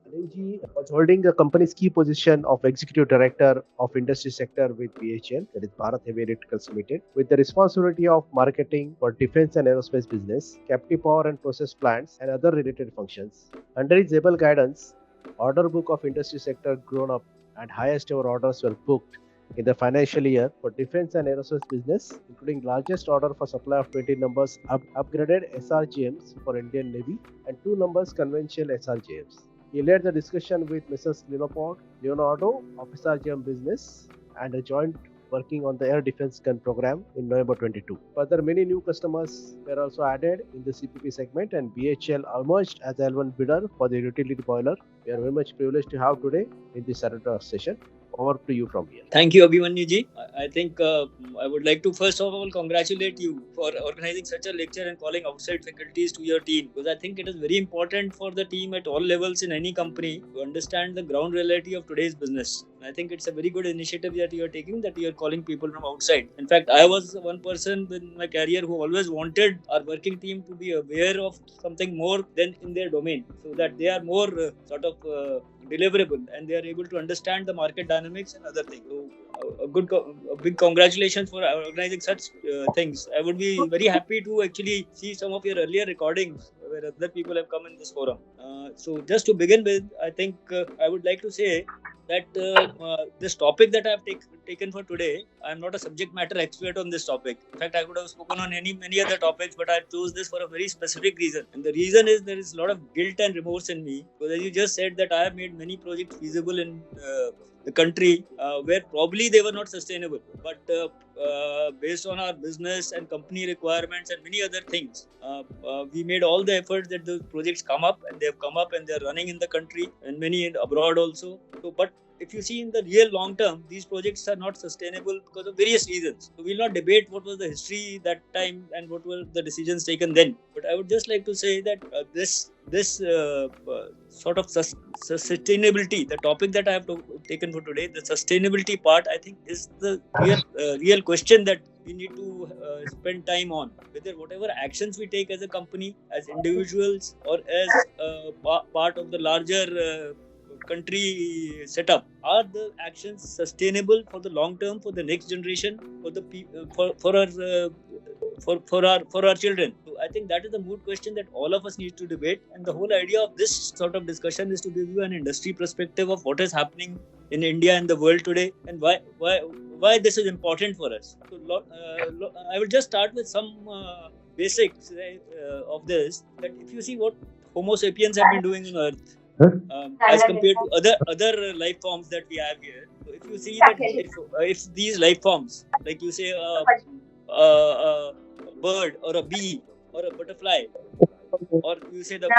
Anilji was holding the company's key position of Executive Director of Industry Sector with BHL, that is Bharat Heavy Electricals Limited, with the responsibility of marketing for defense and aerospace business, captive power and process plants, and other related functions. Under his able guidance, order book of industry sector grown up and highest ever orders were booked in the financial year for defense and aerospace business, including largest order for supply of 20 numbers upgraded SRGMs for Indian Navy and 2 numbers conventional SRGMs. He led the discussion with Mrs. Leonardo of SRGM Business and a joint working on the air defense gun program in November 22. Further, many new customers were also added in the CPP segment, and BHL emerged as the L1 bidder for the utility boiler. We are very much privileged to have today in this Saturday session. Over to you from here. Thank you, Abhimanyu ji. I think I would like to first of all congratulate you for organizing such a lecture and calling outside faculties to your team, because I think it is very important for the team at all levels in any company to understand the ground reality of today's business. I think it's a very good initiative that you are taking, that you are calling people from outside. In fact, I was one person in my career who always wanted our working team to be aware of something more than in their domain, so that they are more deliverable and they are able to understand the market dynamics and other things. So, a big congratulations for organizing such things. I would be very happy to actually see some of your earlier recordings where other people have come in this forum. So just to begin with, I think I would like to say that this topic that I have taken for today, I am not a subject matter expert on this topic. In fact, I could have spoken on many other topics, but I chose this for a very specific reason. And the reason is there is a lot of guilt and remorse in me, because as you just said that I have made many projects feasible in the country where probably they were not sustainable, but based on our business and company requirements and many other things, we made all the efforts that the projects come up, and they have come up and they are running in the country and many abroad also. So, but if you see in the real long term, these projects are not sustainable because of various reasons. So we'll not debate what was the history that time and what were the decisions taken then. But I would just like to say that this sort of sustainability, the topic that I have taken for today, the sustainability part, I think is the real question that we need to spend time on. Whether whatever actions we take as a company, as individuals, or as part of the larger country setup, are the actions sustainable for the long term, for the next generation, for the for our children? So I think that is the moot question that all of us need to debate, and the whole idea of this sort of discussion is to give you an industry perspective of what is happening in India and the world today, and why this is important for us. So I will just start with some basics of this, that if you see what Homo sapiens have been doing on Earth, as compared to other life forms that we have here. So if you see that if these life forms, like you say a bird or a bee or a butterfly, or you say the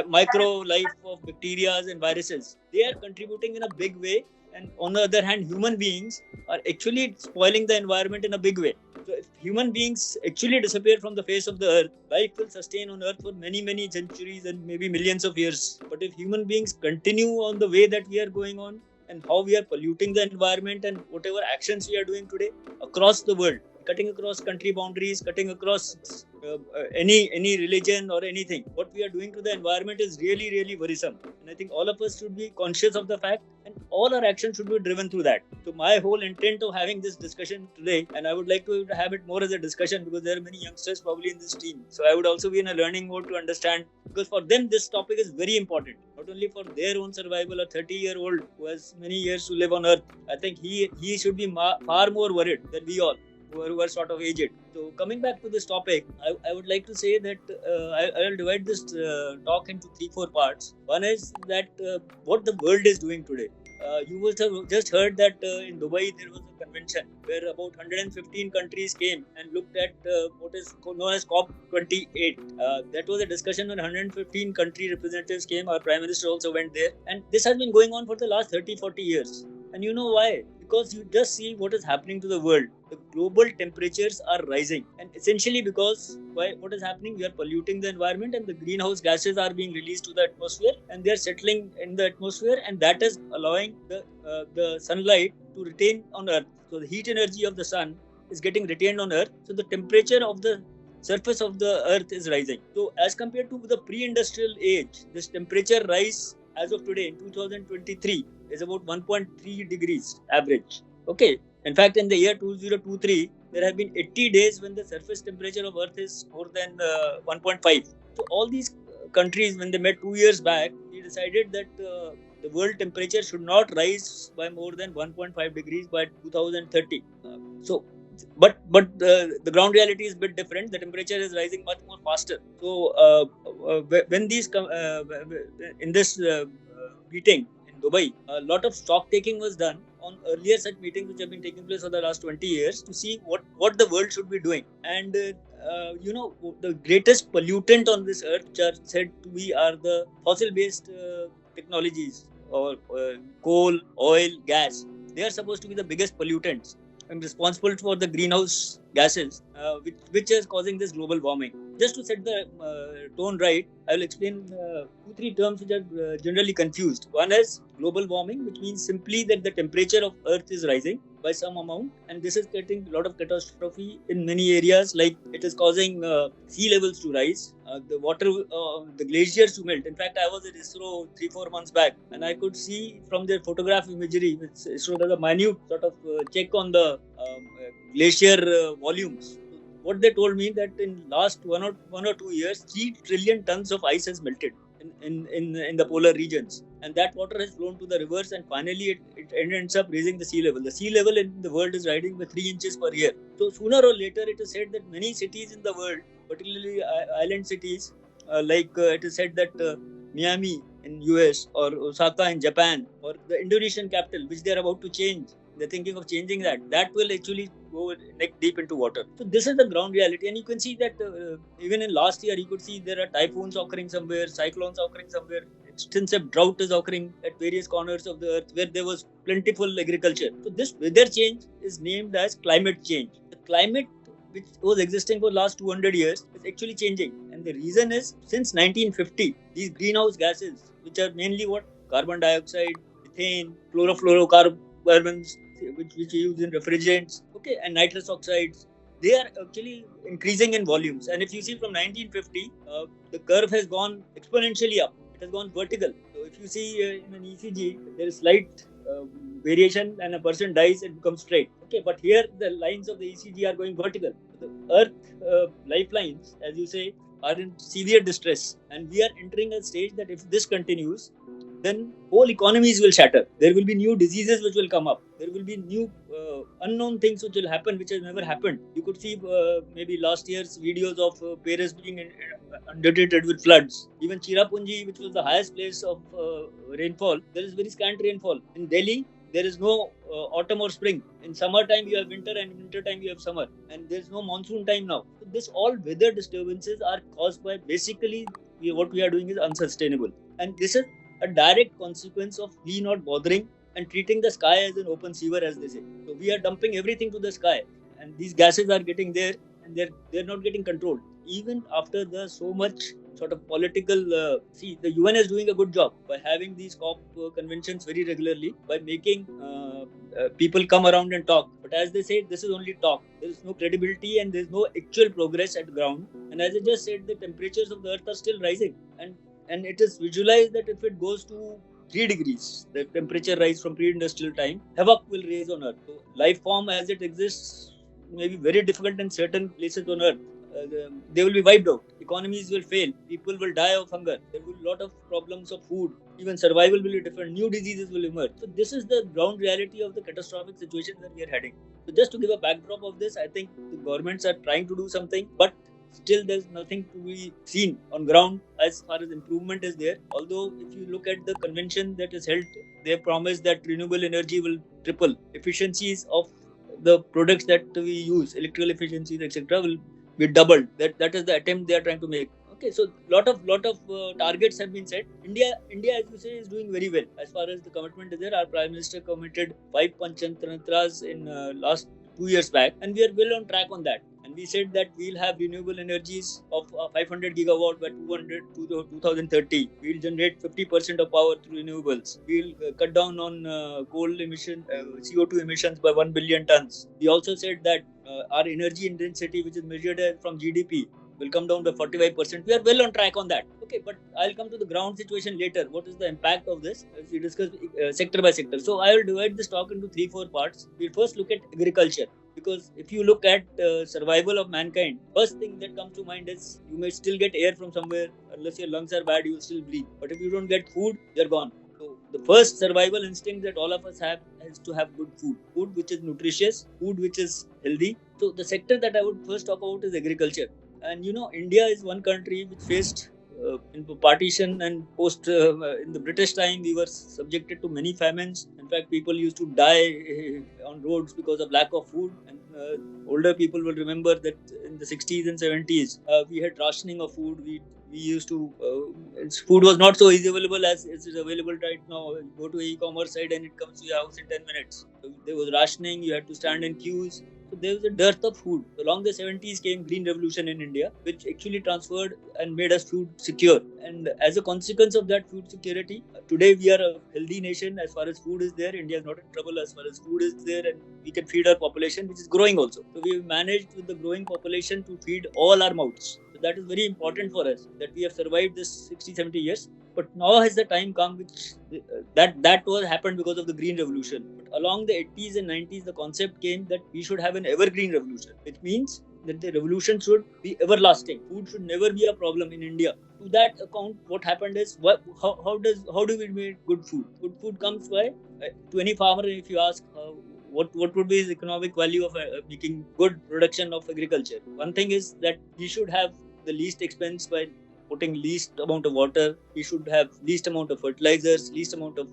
micro life of bacteria and viruses, they are contributing in a big way. And on the other hand, human beings are actually spoiling the environment in a big way. So if human beings actually disappear from the face of the earth, life will sustain on earth for many centuries and maybe millions of years. But if human beings continue on the way that we are going on, and how we are polluting the environment, and whatever actions we are doing today across the world, cutting across country boundaries, cutting across any religion or anything, what we are doing to the environment is really worrisome. And I think all of us should be conscious of the fact, and all our actions should be driven through that. So my whole intent of having this discussion today, and I would like to have it more as a discussion, because there are many youngsters probably in this team, so I would also be in a learning mode to understand, because for them this topic is very important, not only for their own survival. A 30-year-old who has many years to live on earth, I think he should be far more worried than we all who are sort of aged. So coming back to this topic, I would like to say that I will divide this talk into 3-4 parts. One is that what the world is doing today. You must have just heard that in Dubai there was a convention where about 115 countries came and looked at what is known as COP28. That was a discussion when 115 country representatives came. Our Prime Minister also went there. And this has been going on for the last 30-40 years. And you know why? Because you just see what is happening to the world. The global temperatures are rising, and essentially because what is happening, we are polluting the environment, and the greenhouse gases are being released to the atmosphere, and they are settling in the atmosphere, and that is allowing the sunlight to retain on Earth. So the heat energy of the sun is getting retained on Earth. So the temperature of the surface of the earth is rising. So as compared to the pre-industrial age, this temperature rise as of today in 2023 is about 1.3 degrees average. Okay. In fact, in the year 2023, there have been 80 days when the surface temperature of Earth is more than 1.5. So all these countries, when they met 2 years back, they decided that the world temperature should not rise by more than 1.5 degrees by 2030. So the ground reality is a bit different. The temperature is rising much more faster. So when these in this meeting in Dubai, a lot of stock taking was done on earlier such meetings which have been taking place for the last 20 years to see what the world should be doing. And the greatest pollutant on this earth, which are said to be, are the fossil-based technologies, or coal, oil, gas. They are supposed to be the biggest pollutants and responsible for the greenhouse gases, which is causing this global warming. Just to set the tone right, I will explain 2-3 terms which are generally confused. One is global warming, which means simply that the temperature of Earth is rising by some amount, and this is getting a lot of catastrophe in many areas. Like, it is causing sea levels to rise, the glaciers to melt. In fact, I was at ISRO 3-4 months back, and I could see from their photograph imagery, which ISRO does a minute sort of check on the glacier volumes. What they told me that in last 1 or 2 years, 3 trillion tons of ice has melted in the polar regions, and that water has flown to the rivers, and finally it ends up raising the sea level. The sea level in the world is rising by 3 inches per year. So sooner or later, it is said that many cities in the world, particularly island cities, it is said that Miami in US or Osaka in Japan or the Indonesian capital, which they are about to change, they're thinking of changing that will actually go neck deep into water. So this is the ground reality, and you can see that even in last year, you could see there are typhoons occurring somewhere, cyclones occurring somewhere, extensive drought is occurring at various corners of the earth where there was plentiful agriculture. So this weather change is named as climate change. The climate which was existing for last 200 years is actually changing, and the reason is since 1950, these greenhouse gases, which are mainly what? Carbon dioxide, methane, chlorofluorocarbons, which we use in refrigerants, okay, and nitrous oxides, they are actually increasing in volumes. And if you see from 1950, the curve has gone exponentially up. It has gone vertical. So if you see in an ECG, there is slight variation, and a person dies, it becomes straight. Okay, but here the lines of the ECG are going vertical. The Earth lifelines, as you say, are in severe distress, and we are entering a stage that if this continues, then whole economies will shatter. There will be new diseases which will come up. There will be new unknown things which will happen, which has never happened. You could see maybe last year's videos of Paris being inundated with floods. Even Cherrapunji, which was the highest place of rainfall, there is very scant rainfall. In Delhi, there is no autumn or spring. In summertime, you have winter, and in winter time, you have summer. And there is no monsoon time now. So this all weather disturbances are caused by basically what we are doing is unsustainable. And this is a direct consequence of we not bothering and treating the sky as an open sewer, as they say. So we are dumping everything to the sky, and these gases are getting there, and they're not getting controlled. Even after the so much sort of political, the UN is doing a good job by having these COP conventions very regularly, by making people come around and talk. But as they say, this is only talk. There is no credibility, and there is no actual progress at ground. And as I just said, the temperatures of the earth are still rising, and it is visualized that if it goes to 3 degrees, the temperature rise from pre-industrial time, havoc will raise on Earth. So life form as it exists may be very difficult in certain places on Earth. They will be wiped out. Economies will fail. People will die of hunger. There will be a lot of problems of food. Even survival will be different. New diseases will emerge. So this is the ground reality of the catastrophic situation that we are heading. So just to give a backdrop of this, I think the governments are trying to do something, but still there's nothing to be seen on ground as far as improvement is there. Although if you look at the convention that is held, they have promised that renewable energy will triple. Efficiencies of the products that we use, electrical efficiencies, etc., will be doubled. That is the attempt they are trying to make. Okay, so lot of targets have been set. India, as you say, is doing very well as far as the commitment is there. Our Prime Minister committed 5 Panchatantras in last 2 years back, and we are well on track on that. And we said that we'll have renewable energies of 500 gigawatt by 2030. We'll generate 50% of power through renewables. We'll cut down on coal emission, CO2 emissions by 1 billion tons. We also said that our energy intensity, which is measured from GDP, will come down by 45%. We are well on track on that. Okay, but I'll come to the ground situation later. What is the impact of this if we discuss sector by sector? So I will divide this talk into 3-4 parts. We'll first look at agriculture, because if you look at survival of mankind, first thing that comes to mind is you may still get air from somewhere. Unless your lungs are bad, you will still breathe. But if you don't get food, you're gone. So the first survival instinct that all of us have is to have good food which is nutritious, food which is healthy. So the sector that I would first talk about is agriculture. And India is one country which faced in partition and post in the British time, we were subjected to many famines. In fact, people used to die on roads because of lack of food. And older people will remember that in the 60s and 70s, we had rationing of food. We used to food was not so easy available as it is available right now. You go to e-commerce site and it comes to your house in 10 minutes. So there was rationing. You had to stand in queues. So there was a dearth of food. Along the 70s came Green Revolution in India, which actually transferred and made us food secure. And as a consequence of that food security, today we are a healthy nation as far as food is there. India is not in trouble as far as food is there, and we can feed our population, which is growing also. So we've managed with the growing population to feed all our mouths. So that is very important for us, that we have survived this 60, 70 years. But now has the time come which that was happened because of the Green Revolution. But along the 80s and 90s, the concept came that we should have an evergreen revolution, which means that the revolution should be everlasting. Food should never be a problem in India. To that account, what happened is, how do we make good food? Good food comes by to any farmer. If you ask what would be his economic value of making good production of agriculture, one thing is that he should have the least expense by putting least amount of water. He should have least amount of fertilizers, least amount of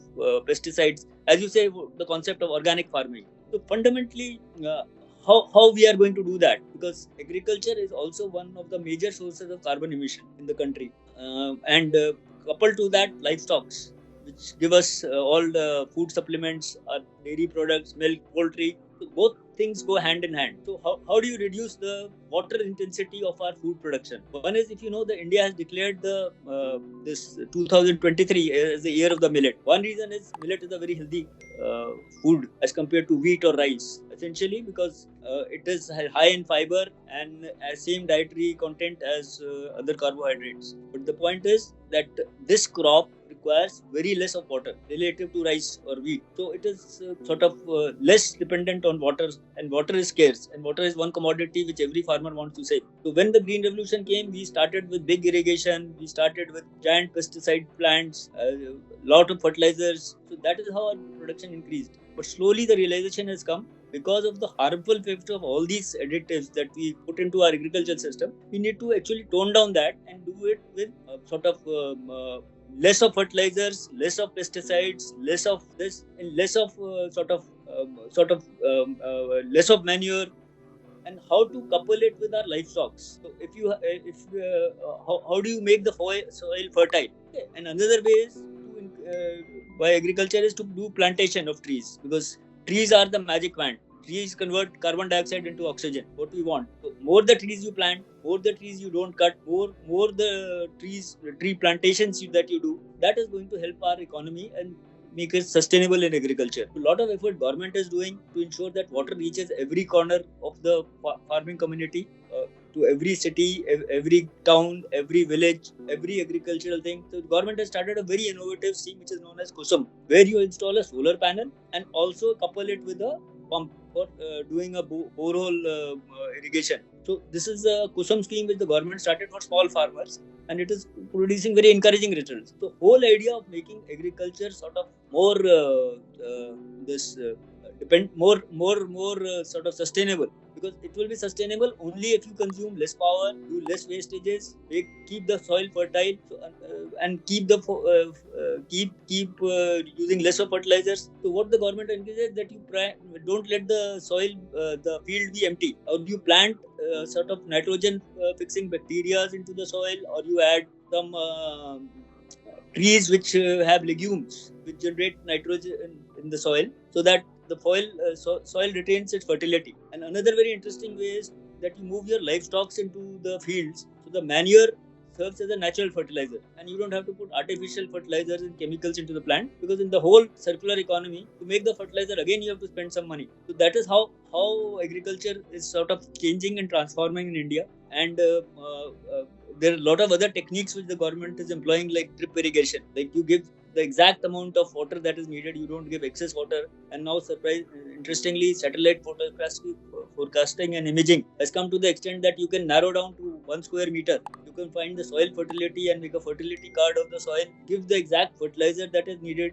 pesticides. As you say, the concept of organic farming. So fundamentally, how we are going to do that? Because agriculture is also one of the major sources of carbon emission in the country, and coupled to that, livestock, which give us all the food supplements, dairy products, milk, poultry. So both things go hand in hand. So how do you reduce the water intensity of our food production? One is, if you know, that India has declared the this 2023 as the year of the millet. One reason is millet is a very healthy food as compared to wheat or rice, essentially because it is high in fiber and same dietary content as other carbohydrates. But the point is that this crop requires very less of water relative to rice or wheat. So it is sort of less dependent on water, and water is scarce, and water is one commodity which every farmer wants to save. So when the Green Revolution came, we started with big irrigation, we started with giant pesticide plants, lot of fertilizers. So that is how our production increased. But slowly the realization has come, because of the harmful effects of all these additives that we put into our agricultural system, we need to actually tone down that and do it with sort of less of fertilizers, less of pesticides, less of this, and less of less of manure, and how to couple it with our livestock. So how do you make the soil fertile? Okay. And another way is by agriculture is to do plantation of trees, because trees are the magic wand. Trees convert carbon dioxide into oxygen, what we want. So more the trees you plant, more the trees you don't cut, more the tree plantations that you do, that is going to help our economy and make it sustainable in agriculture. A lot of effort government is doing to ensure that water reaches every corner of the farming community, to every city, every town, every village, every agricultural thing. So the government has started a very innovative scheme which is known as KUSUM, where you install a solar panel and also couple it with a pump for doing a borehole irrigation. So this is a KUSUM scheme which the government started for small farmers, and it is producing very encouraging results. The whole idea of making agriculture sort of more sort of sustainable, because it will be sustainable only if you consume less power, do less wastages, keep the soil fertile, and keep using less of fertilizers. So what the government encourages that you don't let the soil, the field be empty, or you plant sort of nitrogen fixing bacteria into the soil, or you add some trees which have legumes which generate nitrogen in the soil, so that the soil retains its fertility. And another very interesting way is that you move your livestock into the fields, so the manure serves as a natural fertilizer, and you don't have to put artificial fertilizers and chemicals into the plant, because in the whole circular economy, to make the fertilizer again you have to spend some money. So that is how agriculture is sort of changing and transforming in India. And there are a lot of other techniques which the government is employing, like drip irrigation. Like you give the exact amount of water that is needed, you don't give excess water. And now, interestingly, satellite forecasting and imaging has come to the extent that you can narrow down to 1 square meter. You can find the soil fertility and make a fertility card of the soil, give the exact fertilizer that is needed,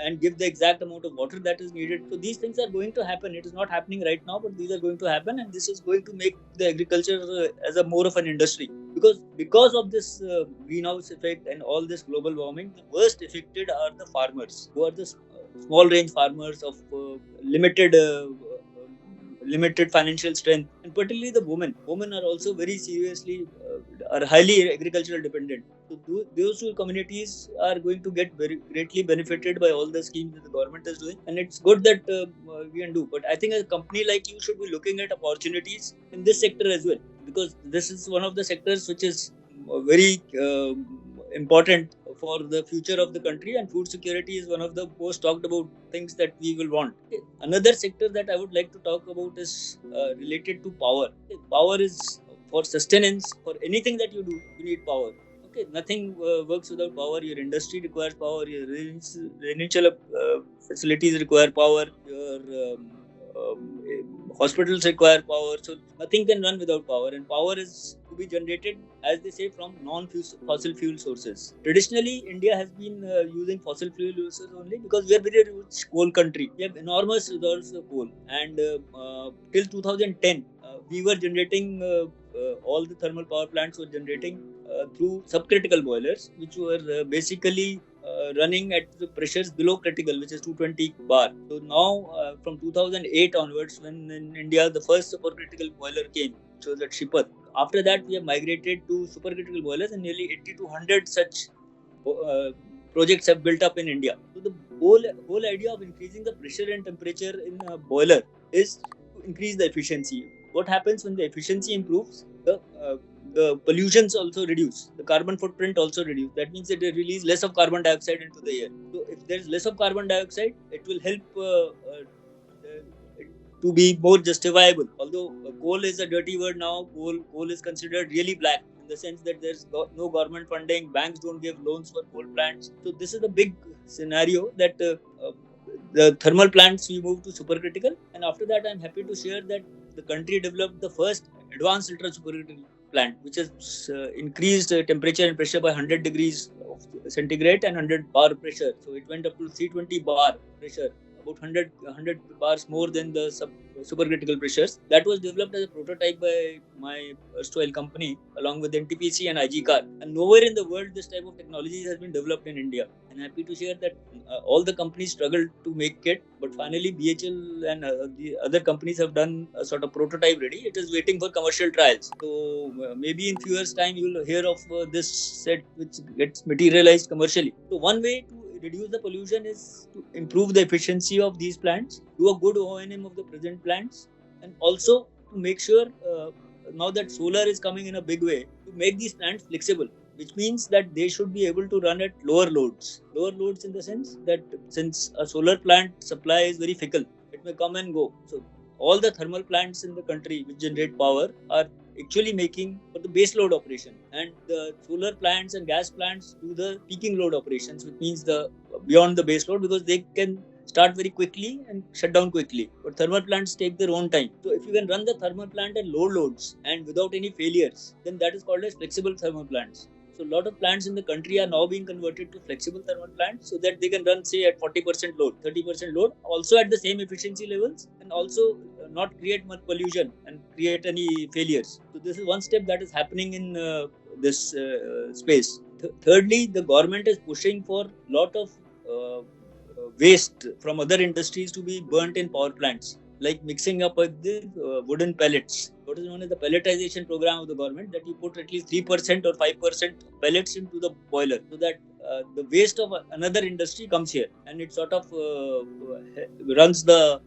and give the exact amount of water that is needed. So these things are going to happen. It is not happening right now, but these are going to happen, and this is going to make the agriculture as a more of an industry. Because of this greenhouse effect and all this global warming, the worst affected are the farmers, who are the small range farmers of limited financial strength, and particularly the women. Women are also very seriously are highly agricultural dependent. So those two communities are going to get very greatly benefited by all the schemes that the government is doing, and it's good that we can do. But I think a company like you should be looking at opportunities in this sector as well, because this is one of the sectors which is very important for the future of the country, and food security is one of the most talked about things that we will want. Another sector that I would like to talk about is related to power. Power is for sustenance. For anything that you do, you need power. Okay, nothing works without power. Your industry requires power. Your residential facilities require power. Your hospitals require power. So nothing can run without power, and power is to be generated, as they say, from non-fossil fuel sources. Traditionally, India has been using fossil fuel sources only because we are very rich coal country. We have enormous reserves of coal, and till 2010, we were generating. All the thermal power plants were generating through subcritical boilers, which were basically running at the pressures below critical, which is 220 bar. So now, from 2008 onwards, when in India the first supercritical boiler came, which was at Shipat, after that we have migrated to supercritical boilers, and nearly 80 to 100 such projects have built up in India. So the whole idea of increasing the pressure and temperature in a boiler is to increase the efficiency. What happens when the efficiency improves? The pollutions also reduce, the carbon footprint also reduce. That means that they release less of carbon dioxide into the air. So if there is less of carbon dioxide, it will help to be more justifiable. Although coal is a dirty word now, coal is considered really black, in the sense that there's no government funding, banks don't give loans for coal plants. So this is the big scenario that the thermal plants we moved to supercritical, and after that I'm happy to share that the country developed the first advanced ultra supercritical plant, which has increased temperature and pressure by 100 degrees of centigrade and 100 bar pressure. So it went up to 320 bar pressure, about 100 bars more than the supercritical pressures. That was developed as a prototype by my erstwhile company along with NTPC and IG Car. And nowhere in the world this type of technology has been developed in India. And happy to share that all the companies struggled to make it, but finally BHL and the other companies have done a sort of prototype ready. It is waiting for commercial trials. So maybe in few years' time you will hear of this set which gets materialized commercially. So one way to reduce the pollution is to improve the efficiency of these plants, do a good O&M of the present plants, and also to make sure now that solar is coming in a big way, to make these plants flexible, which means that they should be able to run at lower loads. Lower loads in the sense that since a solar plant supply is very fickle, it may come and go. So all the thermal plants in the country which generate power are actually making for the base load operation, and the solar plants and gas plants do the peaking load operations, which means the beyond the base load, because they can start very quickly and shut down quickly. But thermal plants take their own time. So if you can run the thermal plant at low loads and without any failures, then that is called as flexible thermal plants. So a lot of plants in the country are now being converted to flexible thermal plants so that they can run, say, at 40% load, 30% load, also at the same efficiency levels, and also not create much pollution and create any failures. So this is one step that is happening in this space. Thirdly, the government is pushing for a lot of waste from other industries to be burnt in power plants, like mixing up with the wooden pellets. What is known as the pelletization program of the government, that you put at least 3% or 5% pellets into the boiler, so that the waste of another industry comes here, and it sort of runs the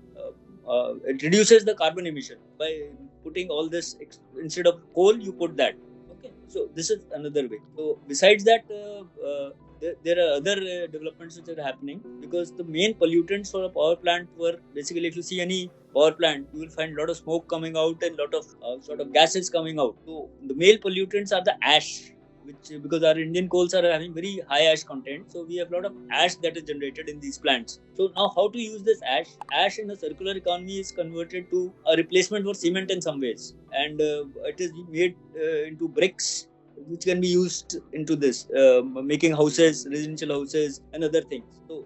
it reduces the carbon emission by putting all this. Instead of coal, you put that. Okay, So this is another way. So besides that, there are other developments which are happening, because the main pollutants for a power plant were basically, if you see any power plant, you will find a lot of smoke coming out and a lot of sort of gases coming out. So the main pollutants are the ash, which, because our Indian coals are having very high ash content, so we have a lot of ash that is generated in these plants. So now, how to use this ash? Ash in a circular economy is converted to a replacement for cement in some ways, and it is made into bricks, which can be used into this making houses, residential houses, and other things. So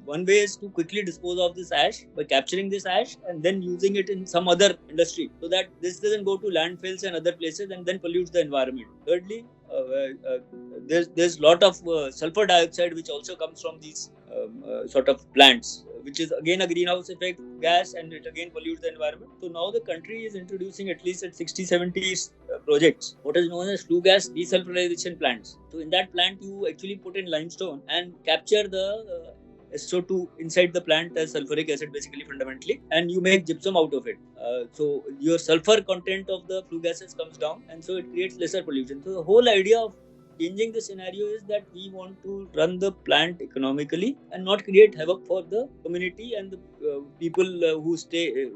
one way is to quickly dispose of this ash by capturing this ash and then using it in some other industry, so that this doesn't go to landfills and other places and then pollutes the environment. Thirdly, there's lot of sulfur dioxide which also comes from these sort of plants, which is again a greenhouse effect gas, and it again pollutes the environment. So now the country is introducing at least at 60-70 projects what is known as flue gas desulfurization plants. So in that plant, you actually put in limestone and capture the SO2 inside the plant as sulfuric acid, basically, fundamentally, and you make gypsum out of it. So your sulfur content of the flue gases comes down, and so it creates lesser pollution. So the whole idea of changing the scenario is that we want to run the plant economically and not create havoc for the community and the people who stay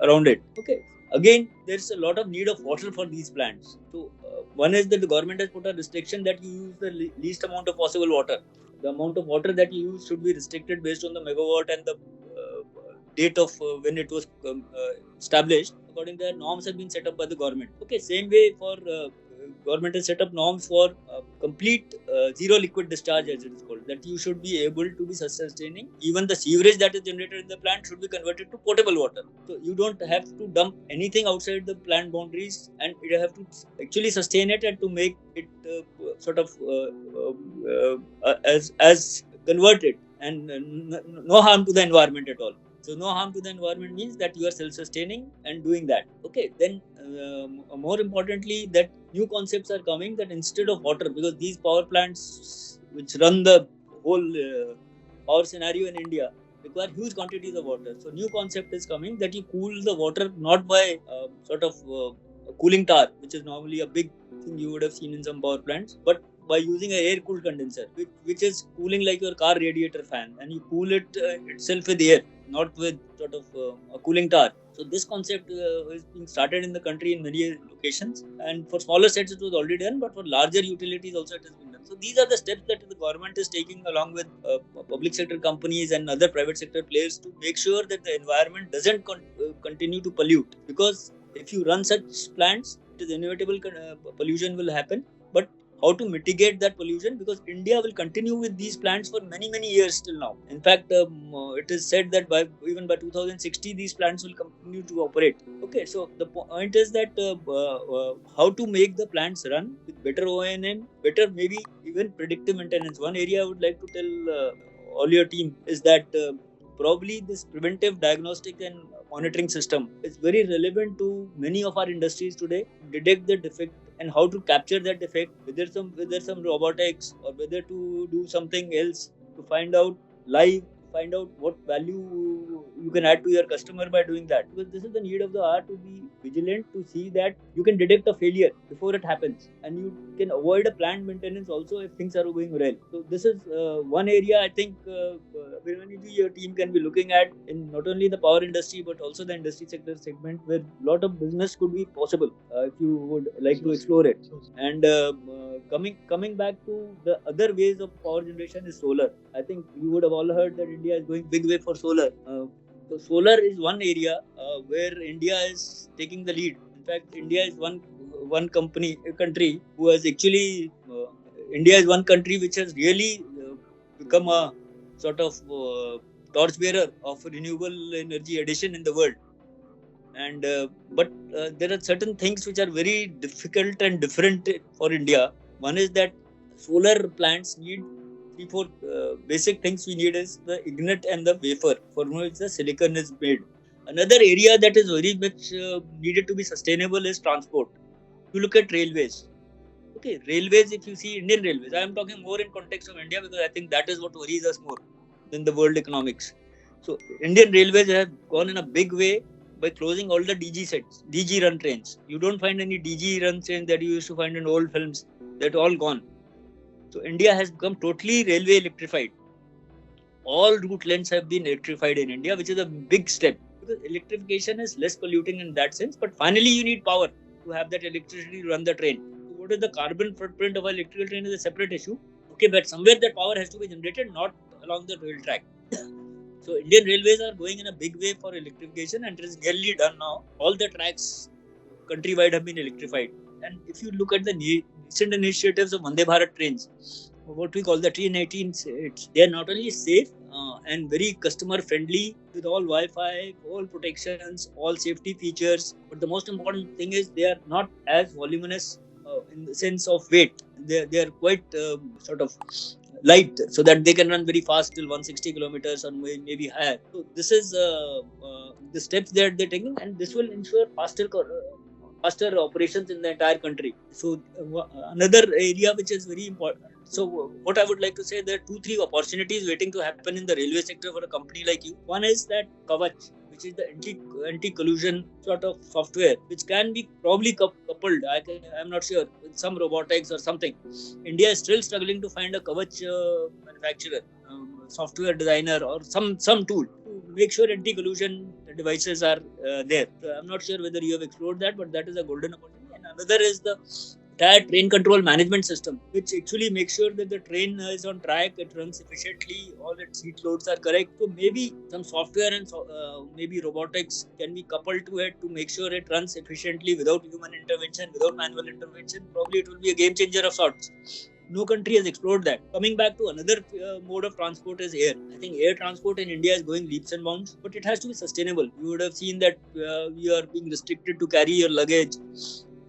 around it. Okay. Again, there's a lot of need of water for these plants. So one is that the government has put a restriction that you use the least amount of possible water. The amount of water that you use should be restricted based on the megawatt and the date of when it was established. According to the norms have been set up by the government. Okay, same way for government has set up norms for complete zero liquid discharge, as it is called, that you should be able to be self-sustaining. Even the sewerage that is generated in the plant should be converted to potable water. So you don't have to dump anything outside the plant boundaries, and you have to actually sustain it and to make it sort of as converted, and no harm to the environment at all. So no harm to the environment means that you are self-sustaining and doing that. Okay, then more importantly, that new concepts are coming, that instead of water, because these power plants which run the whole power scenario in India require huge quantities of water. So new concept is coming that you cool the water not by sort of cooling tower, which is normally a big thing you would have seen in some power plants, but by using an air cooled condenser, which is cooling like your car radiator fan, and you cool it itself with air, not with sort of a cooling tower. So this concept is being started in the country in many locations, and for smaller sets it was already done, but for larger utilities also it has been done. So these are the steps that the government is taking along with public sector companies and other private sector players to make sure that the environment doesn't continue to pollute. Because if you run such plants, it is inevitable pollution will happen. But how to mitigate that pollution, because India will continue with these plants for many years till now. In fact, it is said that even by 2060 these plants will continue to operate. Okay, so the point is that how to make the plants run with better O&M, better maybe even predictive maintenance. One area I would like to tell all your team is that probably this preventive diagnostic and monitoring system is very relevant to many of our industries today. Detect the defect and how to capture that defect, whether some robotics or whether to do something else to find out what value you can add to your customer by doing that. Because this is the need of the hour, to be vigilant, to see that you can detect a failure before it happens, and you can avoid a planned maintenance also if things are going well. So this is one area I think your team can be looking at in not only the power industry but also the industry sector segment, where a lot of business could be possible if you would like to explore it. And coming back to the other ways of power generation is solar. I think you would have all heard that India is going big way for solar. So solar is one area where India is taking the lead. In fact, India is one country who has actually India is one country which has really become a sort of torchbearer of renewable energy addition in the world. And but there are certain things which are very difficult and different for India. One is that solar plants need 3-4 basic things. We need is the ignite and the wafer, from which the silicon is made. Another area that is very much needed to be sustainable is transport. You look at railways. Okay, railways, if you see Indian railways, I am talking more in context of India because I think that is what worries us more than the world economics. So Indian railways have gone in a big way by closing all the DG sets, DG run trains. You don't find any DG run trains that you used to find in old films. They're all gone. So India has become totally railway electrified. All route lengths have been electrified in India, which is a big step, because electrification is less polluting in that sense. But finally, you need power to have that electricity to run the train. So what is the carbon footprint of an electrical train is a separate issue. Okay, but somewhere that power has to be generated, not along the rail track. So Indian Railways are going in a big way for electrification, and it is nearly done now. All the tracks countrywide have been electrified. And if you look at the recent initiatives of Vande Bharat trains, what we call the Train 18, they are not only safe and very customer friendly with all Wi-Fi, all protections, all safety features. But the most important thing is they are not as voluminous in the sense of weight. They are quite sort of light, so that they can run very fast till 160 kilometers or maybe higher. So this is the steps that they're taking, and this will ensure faster operations in the entire country. So another area which is very important. So what I would like to say, there are 2-3 opportunities waiting to happen in the railway sector for a company like you. One is that Kavach, which is the anti-collision sort of software, which can be probably coupled, I'm not sure, with some robotics or something. India is still struggling to find a Kavach manufacturer, software designer, or some tool to make sure anti-collision devices are there. So I'm not sure whether you have explored that, but that is a golden opportunity. And another is the entire train control management system, which actually makes sure that the train is on track, it runs efficiently, all its seat loads are correct. So maybe some software and maybe robotics can be coupled to it to make sure it runs efficiently without human intervention, without manual intervention. Probably it will be a game changer of sorts. No country has explored that. Coming back to another mode of transport is air. I think air transport in India is going leaps and bounds, but it has to be sustainable. You would have seen that we are being restricted to carry your luggage.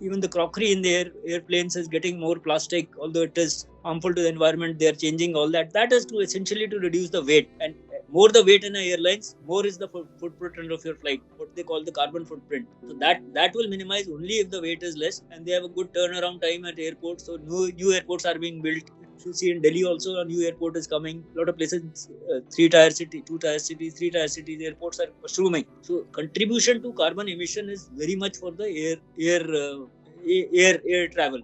Even the crockery in the airplanes is getting more plastic, although it is harmful to the environment. They are changing all that. That is to essentially to reduce the weight. And more the weight in the airlines, more is the footprint of your flight, what they call the carbon footprint. So that will minimize only if the weight is less, and they have a good turnaround time at airports. So new airports are being built. You see in Delhi also a new airport is coming. A lot of places, 3-tier city, 2-tier cities, 3-tier cities, airports are mushrooming. So contribution to carbon emission is very much for the air travel.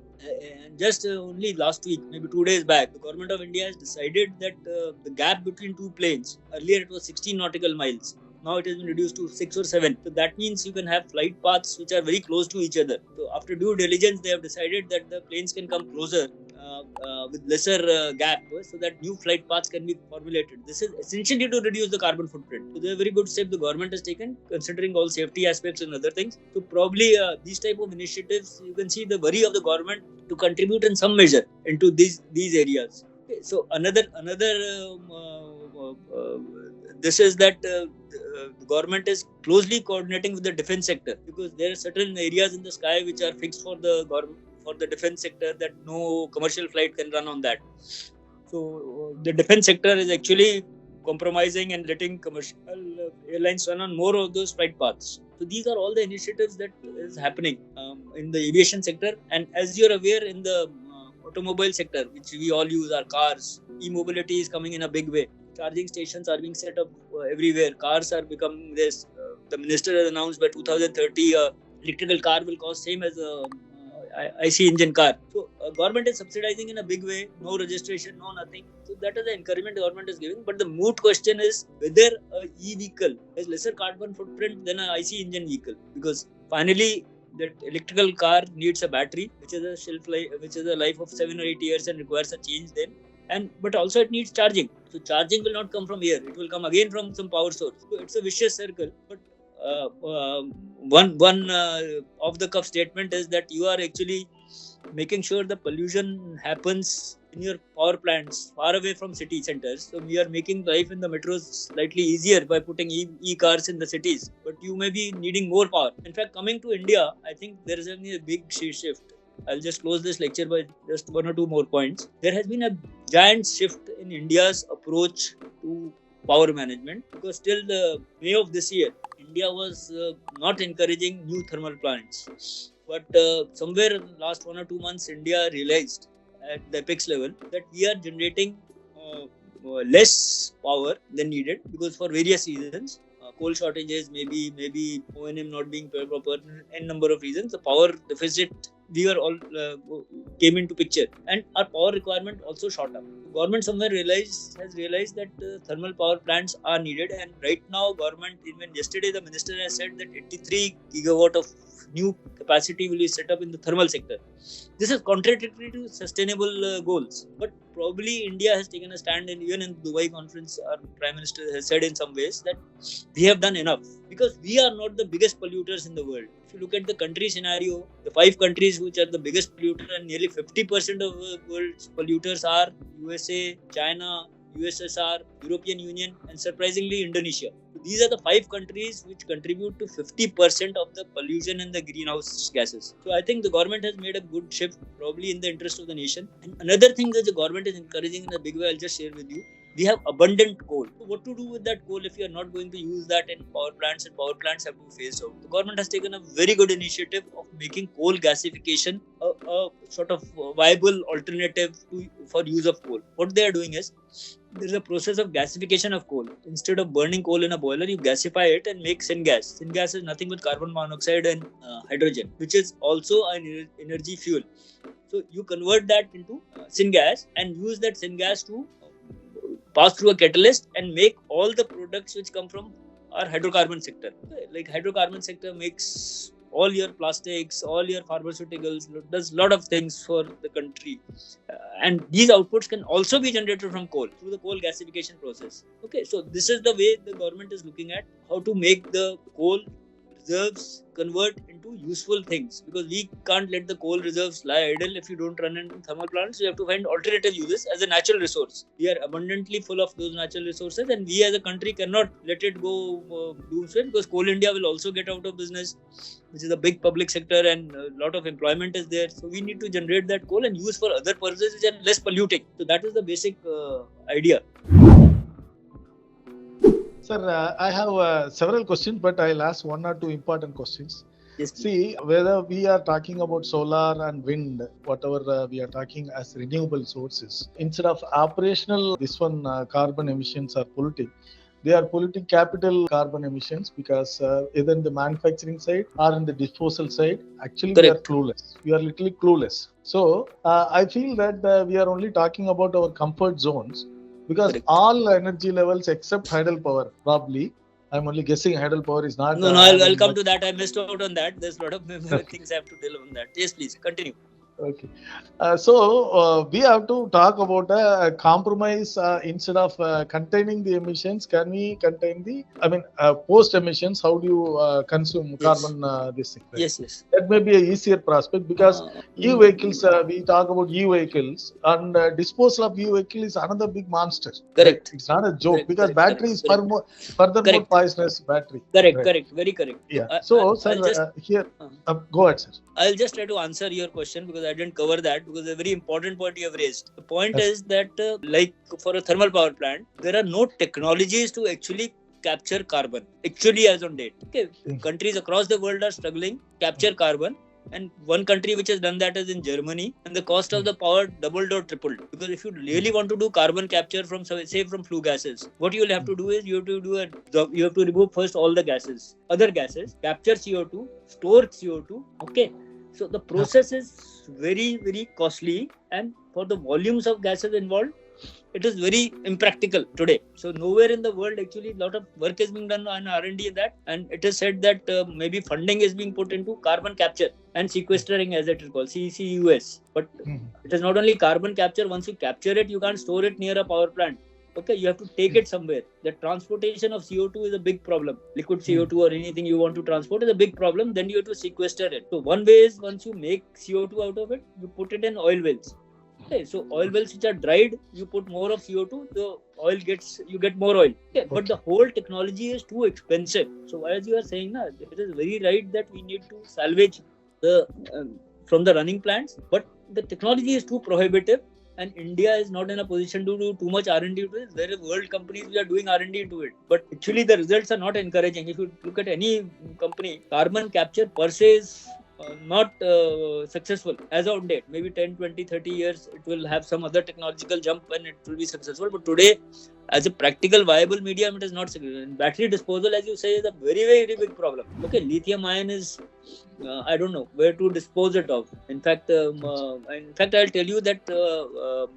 Just only last week, maybe 2 days back, the government of India has decided that the gap between two planes, earlier it was 16 nautical miles. Now it has been reduced to 6 or 7. So that means you can have flight paths which are very close to each other. So after due diligence, they have decided that the planes can come closer with lesser gap, so that new flight paths can be formulated. This is essentially to reduce the carbon footprint. So they are very good step the government has taken, considering all safety aspects and other things. So probably these type of initiatives, you can see the worry of the government to contribute in some measure into these areas. Okay, so another this is that the government is closely coordinating with the defense sector, because there are certain areas in the sky which are fixed for the government, for the defense sector, that no commercial flight can run on that. So the defense sector is actually compromising and letting commercial airlines run on more of those flight paths. So these are all the initiatives that is happening in the aviation sector. And as you're aware, in the automobile sector, which we all use, our cars, e-mobility is coming in a big way. Charging stations are being set up everywhere. Cars are becoming this. The minister has announced by 2030, electrical car will cost same as a IC engine car. So government is subsidizing in a big way. No registration, no nothing. So that is the encouragement the government is giving. But the moot question is whether a e-vehicle has lesser carbon footprint than an IC engine vehicle, because finally that electrical car needs a battery, which is a shelf life, which is a life of 7 or 8 years and requires a change then. But also it needs charging. So charging will not come from here. It will come again from some power source. So it's a vicious circle. But one off the cuff statement is that you are actually making sure the pollution happens in your power plants far away from city centers. So we are making life in the metros slightly easier by putting e-cars in the cities. But you may be needing more power. In fact, coming to India, I think there is a big shift. I'll just close this lecture by just 1 or 2 more points. There has been a giant shift in India's approach to power management, because till the May of this year, India was not encouraging new thermal plants. But somewhere in the last 1 or 2 months, India realized at the apex level that we are generating less power than needed because for various reasons. Coal shortages, maybe O&M not being proper, n number of reasons. The power deficit we were all came into picture, and our power requirement also shot up. Government somewhere has realized that thermal power plants are needed, and right now government, even yesterday the minister has said that 83 gigawatt of new capacity will be set up in the thermal sector. This is contradictory to sustainable goals, but probably India has taken a stand, and even in Dubai conference, our Prime Minister has said in some ways that we have done enough because we are not the biggest polluters in the world. If you look at the country scenario, the 5 countries which are the biggest polluter and nearly 50% of the world's polluters are USA, China, USSR, European Union, and surprisingly Indonesia. These are the 5 countries which contribute to 50% of the pollution and the greenhouse gases. So I think the government has made a good shift, probably in the interest of the nation. And another thing that the government is encouraging in a big way, I'll just share with you. We have abundant coal. So what to do with that coal if you are not going to use that in power plants, and power plants have to be phased out? The government has taken a very good initiative of making coal gasification a sort of viable alternative for use of coal. What they are doing is, there is a process of gasification of coal. Instead of burning coal in a boiler, you gasify it and make syngas. Syngas is nothing but carbon monoxide and hydrogen, which is also an energy fuel. So you convert that into syngas and use that syngas to pass through a catalyst and make all the products which come from our hydrocarbon sector. Like hydrocarbon sector makes all your plastics, all your pharmaceuticals, does a lot of things for the country. And these outputs can also be generated from coal through the coal gasification process. Okay, so this is the way the government is looking at how to make the coal reserves convert into useful things, because we can't let the coal reserves lie idle if you don't run in thermal plants. You have to find alternative uses as a natural resource. We are abundantly full of those natural resources, and we as a country cannot let it go doomsday, because Coal India will also get out of business, which is a big public sector, and a lot of employment is there. So we need to generate that coal and use for other purposes which are less polluting. So that is the basic idea. Sir, I have several questions, but I'll ask 1 or 2 important questions. Yes, See, whether we are talking about solar and wind, whatever we are talking as renewable sources, instead of operational, carbon emissions are polluting. They are polluting capital carbon emissions because either in the manufacturing side or in the disposal side, actually we are clueless. We are literally clueless. So I feel that we are only talking about our comfort zones. Because all energy levels except hydel power, probably, I'm only guessing hydel power is not. No, I'll come to that. I missed out on that. There's a lot of things I have to tell on that. Yes, please, continue. Okay. So we have to talk about a compromise. Instead of containing the emissions, can we contain post emissions? How do you consume carbon this thing? Right? Yes. That may be an easier prospect, because e-vehicles, we talk about e-vehicles, and disposal of e-vehicle is another big monster. Correct. It's not a joke, because battery is furthermore poisonous battery. Correct. Very correct. Yeah. Sir, here, go ahead, sir. I'll just try to answer your question, because I didn't cover that, because a very important point you have raised. The point is that like for a thermal power plant, there are no technologies to actually capture carbon, actually as on date. Okay, countries across the world are struggling to capture carbon, and one country which has done that is in Germany, and the cost of the power doubled or tripled. Because if you really want to do carbon capture from, say, from flue gases, what you will have to do is you have to remove first all the other gases, capture CO2, store CO2. Okay, so the process is very, very costly, and for the volumes of gases involved, it is very impractical today. So nowhere in the world, actually, a lot of work is being done on R&D in that, and it is said that maybe funding is being put into carbon capture and sequestering, as it is called, CCUS. But it is not only carbon capture. Once you capture it, you can't store it near a power plant. Okay, you have to take it somewhere. The transportation of CO2 is a big problem. Liquid CO2 or anything you want to transport is a big problem. Then you have to sequester it. So one way is, once you make CO2 out of it, you put it in oil wells. Okay, so oil wells which are dried, you put more of CO2, you get more oil. Okay, but the whole technology is too expensive. So as you are saying, it is very right that we need to salvage from the running plants, but the technology is too prohibitive. And India is not in a position to do too much R&D to this. There are world companies which are doing R&D into it. But actually the results are not encouraging. If you look at any company, carbon capture per se is not successful as of date. Maybe 10, 20, 30 years it will have some other technological jump and it will be successful. But today, as a practical viable medium, it is not successful. Battery disposal, as you say, is a very, very big problem. Okay, lithium ion is, I don't know where to dispose it of. In fact, I'll tell you that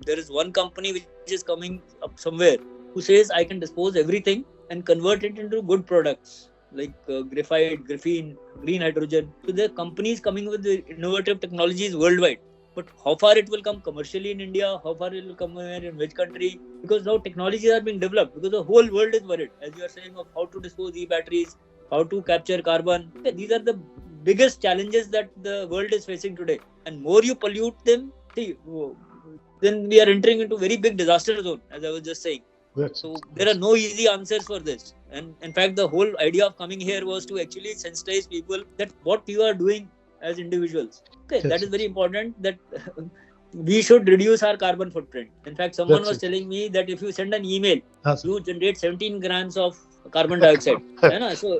there is one company which is coming up somewhere who says I can dispose everything and convert it into good products like graphite, graphene, green hydrogen. So there are companies coming with the innovative technologies worldwide. But how far it will come commercially in India, how far it will come in which country? Because now technologies are being developed, because the whole world is worried, as you are saying, of how to dispose e-batteries, how to capture carbon. Okay, these are the biggest challenges that the world is facing today. And more you pollute them, then we are entering into very big disaster zone, as I was just saying. So there are no easy answers for this. And in fact, the whole idea of coming here was to actually sensitize people that what you are doing as individuals. Okay, that is very important, that we should reduce our carbon footprint. In fact, someone was telling me that if you send an email, you generate 17 grams of carbon dioxide. So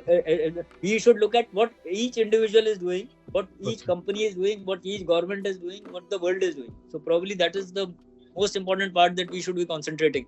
we should look at what each individual is doing, what each company is doing, what each government is doing, what the world is doing. So probably that is the most important part that we should be concentrating.